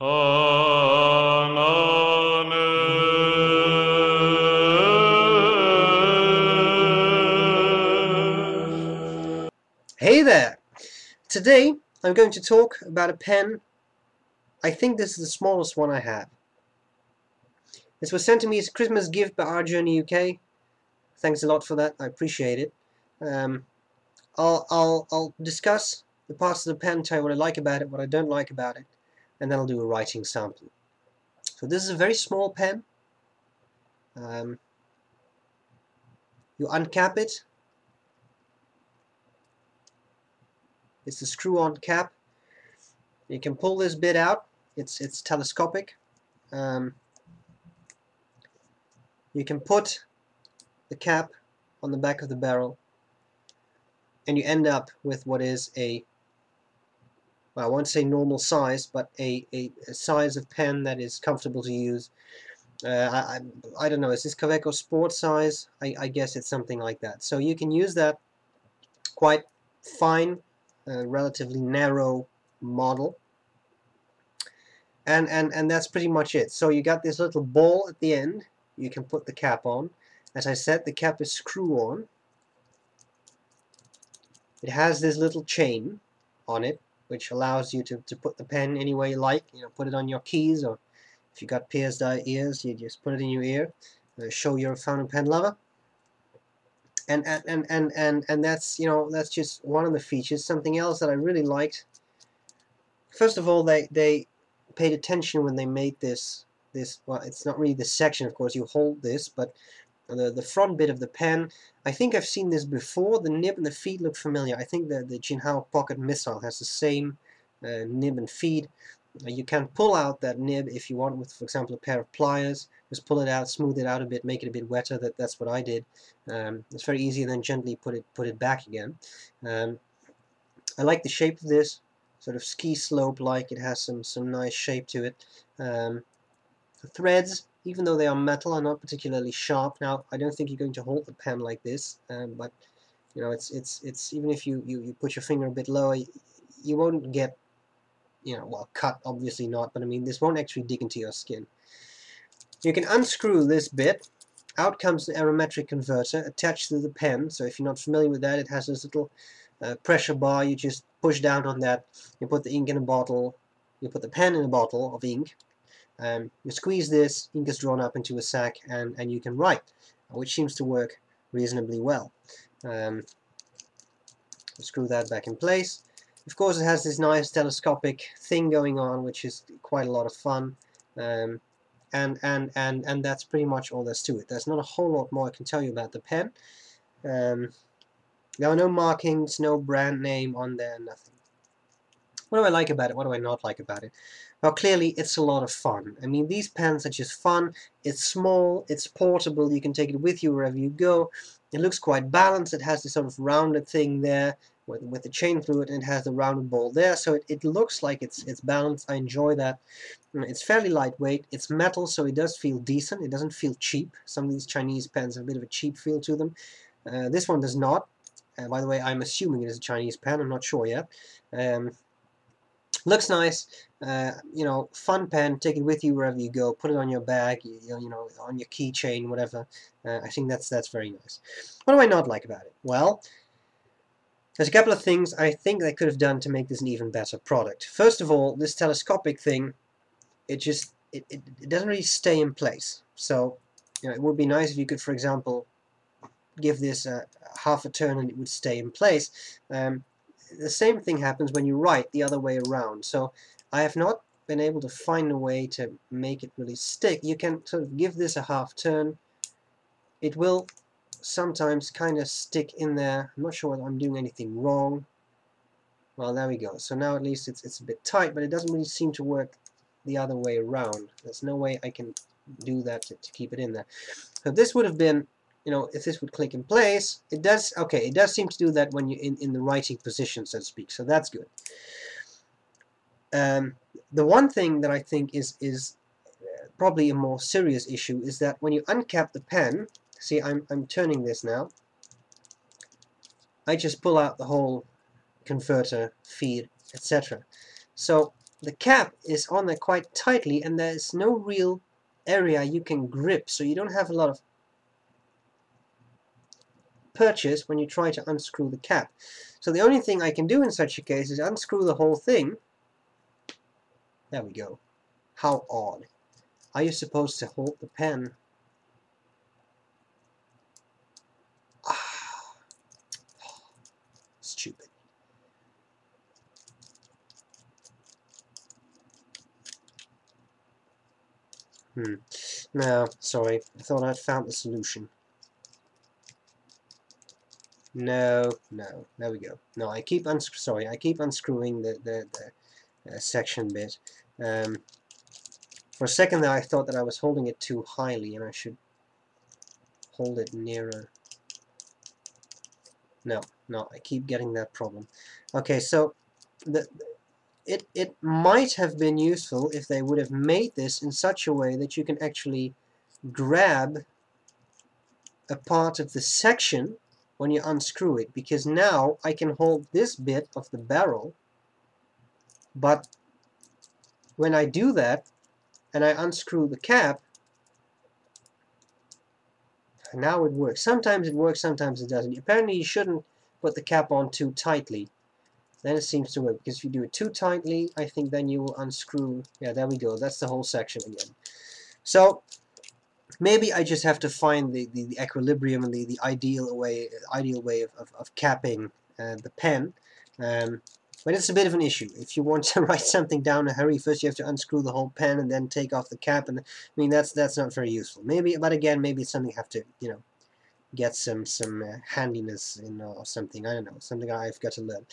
Hey there! Today I'm going to talk about a pen. I think this is the smallest one I have. This was sent to me as a Christmas gift by Our Journey UK. Thanks a lot for that, I appreciate it. I'll discuss the parts of the pen, tell you what I like about it, what I don't like about it, and then I'll do a writing sample. So this is a very small pen. You uncap it. It's a screw-on cap. You can pull this bit out. It's telescopic. You can put the cap on the back of the barrel, and you end up with what is a, well, I won't say normal size, but a size of pen that is comfortable to use. I don't know, is this Kaweco sport size? I guess it's something like that. So you can use that quite fine, relatively narrow model, and that's pretty much it. So you got this little ball at the end. You can put the cap on. As I said, the cap is screw-on. It has this little chain on it, which allows you to put the pen any way you like. You know, put it on your keys, or if you got pierced ears, you just put it in your ear. Show you're a fountain pen lover. And that's, you know, that's just one of the features. Something else that I really liked. First of all, they paid attention when they made this. Well, it's not really the section, of course. You hold this, but the front bit of the pen, I think I've seen this before. The nib and the feed look familiar. I think the Jinhao Pocket Missile has the same nib and feed. You can pull out that nib if you want with, for example, a pair of pliers. Just pull it out, smooth it out a bit, make it a bit wetter. That's what I did. It's very easy, and then gently put it back again. I like the shape of this, sort of ski slope like. It has some nice shape to it. The threads, even though they are metal, are not particularly sharp. Now, I don't think you're going to hold the pen like this, but you know, it's even if you put your finger a bit lower, you won't get, you know, well, cut, obviously not, but I mean, this won't actually dig into your skin. You can unscrew this bit. Out comes the aerometric converter attached to the pen. So if you're not familiar with that, it has this little pressure bar. You just push down on that. You put the ink in a bottle. You put the pen in a bottle of ink. You squeeze this, ink is drawn up into a sack, and you can write, which seems to work reasonably well. Screw that back in place. Of course, it has this nice telescopic thing going on, which is quite a lot of fun, and that's pretty much all there's to it. There's not a whole lot more I can tell you about the pen. There are no markings, no brand name on there, nothing. What do I like about it? What do I not like about it? Well, clearly it's a lot of fun. I mean, these pens are just fun. It's small, it's portable, you can take it with you wherever you go. It looks quite balanced. It has this sort of rounded thing there with the chain through it, and it has the rounded ball there, so it looks like it's balanced. I enjoy that. It's fairly lightweight. It's metal, so it does feel decent. It doesn't feel cheap. Some of these Chinese pens have a bit of a cheap feel to them. This one does not. By the way, I'm assuming it is a Chinese pen. I'm not sure yet. Looks nice, you know, fun pen. Take it with you wherever you go. Put it on your bag, you know, on your keychain, whatever. I think that's very nice. What do I not like about it? Well, there's a couple of things I think they could have done to make this an even better product. First of all, this telescopic thing, it doesn't really stay in place. So, you know, it would be nice if you could, for example, give this half a turn and it would stay in place. The same thing happens when you write the other way around. So I have not been able to find a way to make it really stick. You can sort of give this a half turn. It will sometimes kind of stick in there. I'm not sure whether I'm doing anything wrong. Well, there we go. So now at least it's a bit tight, but it doesn't really seem to work the other way around. There's no way I can do that to keep it in there. So this would have been, you know, if this would click in place, it does. Okay, it does seem to do that when you're in the writing position, so to speak. So that's good. The one thing that I think is probably a more serious issue is that when you uncap the pen, see, I'm turning this now. I just pull out the whole converter, feed, etc. So the cap is on there quite tightly, and there's no real area you can grip, so you don't have a lot of purchase when you try to unscrew the cap. So the only thing I can do in such a case is unscrew the whole thing. There we go. How odd. Are you supposed to hold the pen? Ah, stupid. No, sorry. I thought I'd found the solution. No. There we go. No, I keep unscrewing the section bit. For a second there, I thought that I was holding it too highly, and I should hold it nearer. No, I keep getting that problem. Okay, so it might have been useful if they would have made this in such a way that you can actually grab a part of the section when you unscrew it, because now I can hold this bit of the barrel, but when I do that and I unscrew the cap, now it works. Sometimes it works, sometimes it doesn't. Apparently you shouldn't put the cap on too tightly. Then it seems to work, because if you do it too tightly, I think then you will unscrew. Yeah, there we go. That's the whole section again. So maybe I just have to find the equilibrium and the ideal way of capping the pen. But it's a bit of an issue. If you want to write something down in a hurry, first you have to unscrew the whole pen and then take off the cap. And I mean, that's not very useful. Maybe, but again, maybe it's something you have to, you know, get some handiness in or something. I don't know, something I've got to learn.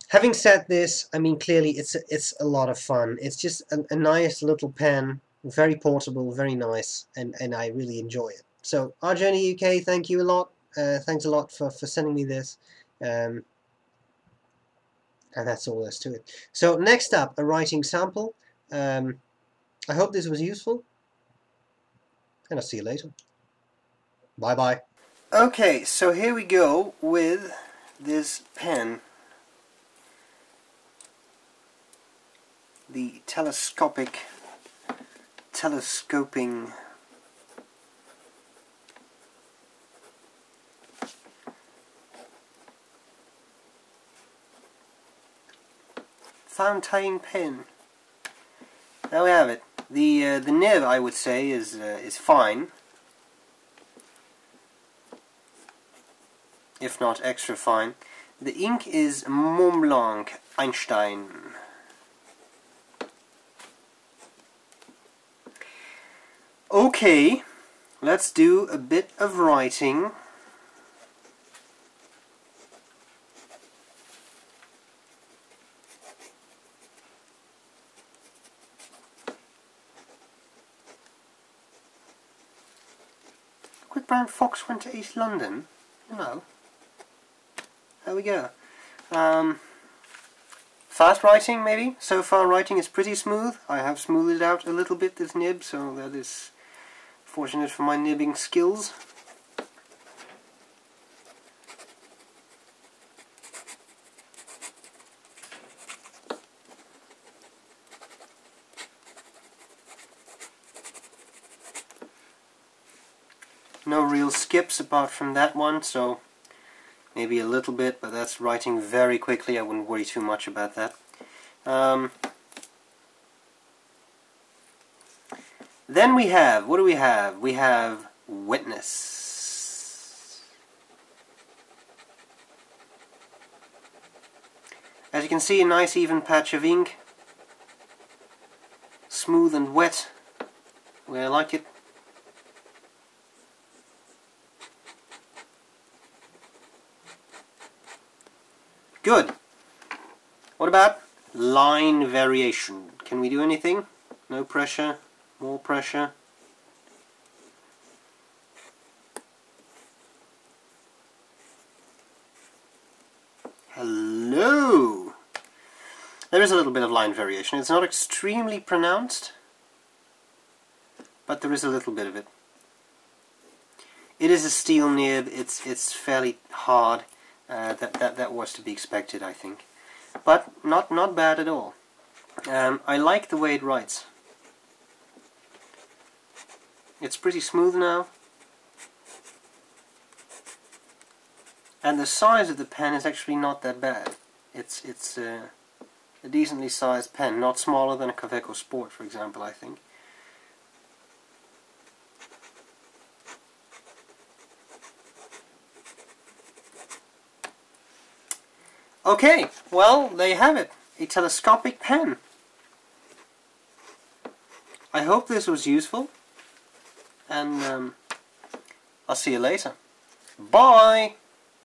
Having said this, I mean, clearly it's a lot of fun. It's just a nice little pen, very portable, very nice, and I really enjoy it. So, Our Journey UK, thank you a lot. Thanks a lot for sending me this. And that's all there is to it. So, next up, a writing sample. I hope this was useful, and I'll see you later. Bye-bye. Okay, so here we go with this pen. The telescoping fountain pen. There we have it. The nib, I would say, is fine, if not extra fine. The ink is Mont Blanc Einstein. Okay, let's do a bit of writing. Quick Brown Fox went to East London? No. There we go. Fast writing, maybe? So far writing is pretty smooth. I have smoothed it out a little bit, this nib, so that is fortunate for my nibbing skills. No real skips apart from that one, so maybe a little bit, but that's writing very quickly. I wouldn't worry too much about that. Then we have, what do we have? We have wetness. As you can see, a nice even patch of ink. Smooth and wet, the way I like it. Good. What about line variation? Can we do anything? No pressure? More pressure? Hello! There is a little bit of line variation. It's not extremely pronounced, but there is a little bit of it. It is a steel nib. It's fairly hard. That was to be expected, I think, but not bad at all. I like the way it writes. It's pretty smooth now. And the size of the pen is actually not that bad. It's a decently sized pen, not smaller than a Kaweco Sport, for example, I think. Okay, well, there you have it. A telescopic pen. I hope this was useful, and I'll see you later. Bye!